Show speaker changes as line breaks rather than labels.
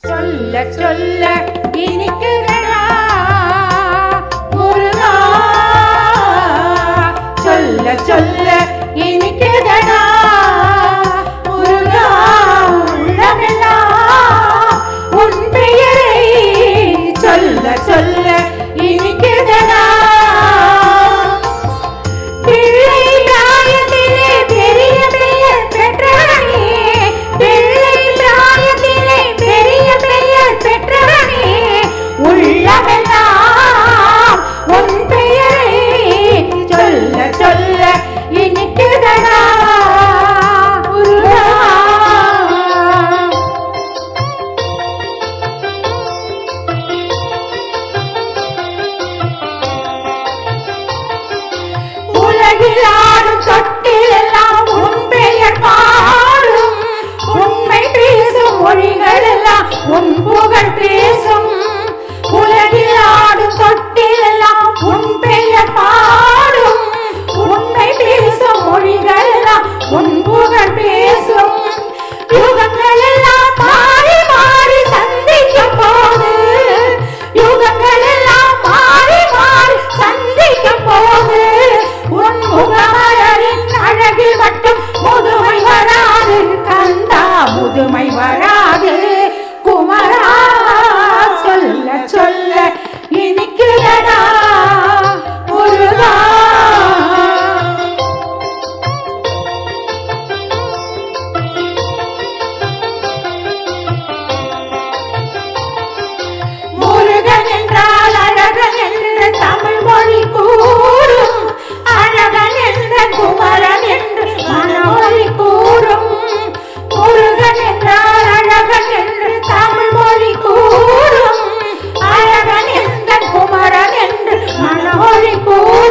சொல்ல சொல்ல இனிக்குதடா முருகா, சொல்ல சொல்ல இனிக்குதடா முருகா, உள்ளமெல்லாம் உன் பெயரை சொல்ல சொல்ல இனிக்குதடா. பிள்ளை பிராயத்திலே பெரிய பெயர் பெற்றவனே, பிள்ளை பிராயத்திலே பெரிய பெயர் பெற்றவனே, உள்ளமெல்லாம் உன் பெயரை சொல்ல சொல்ல இனிக்குதடா முருகா. உலகிலாடும் தொட்டிலெல்லாம் உன் பெயர் பாடும், உண்மை பேசும் மொழிகள் எல்லாம் உன் புகழ் பேசும். உலகிலாடும் தொட்டிலெல்லாம் உன் பெயர் பாடும், உண்மை பேசும் மொழிகள் எல்லாம் உன் புகழ் பேசும். யுகங்கள் எல்லாம் மாறி மாறி சந்திக்கும் போது, யுகங்கள் எல்லாம் மாறி மாறி சந்திக்கும் போது, உன் முகமலரின் அழகில் மட்டும் முதுமை வராது கந்தா, முதுமை வராது குமரா, சொல்ல சொல்ல இனிக்குதடா முருகா. முருகன் என்றால் அழகன் என்று தமிழ் மொழி கூறும், அழகன் என்ற குமரன் என்று மனமொழி கூறும். முருகன் என்றால் அழகன் என்று தமிழ் மொழி கூறும், அழகன் என்ற குமரன் என்று மனமொழி கூறும்.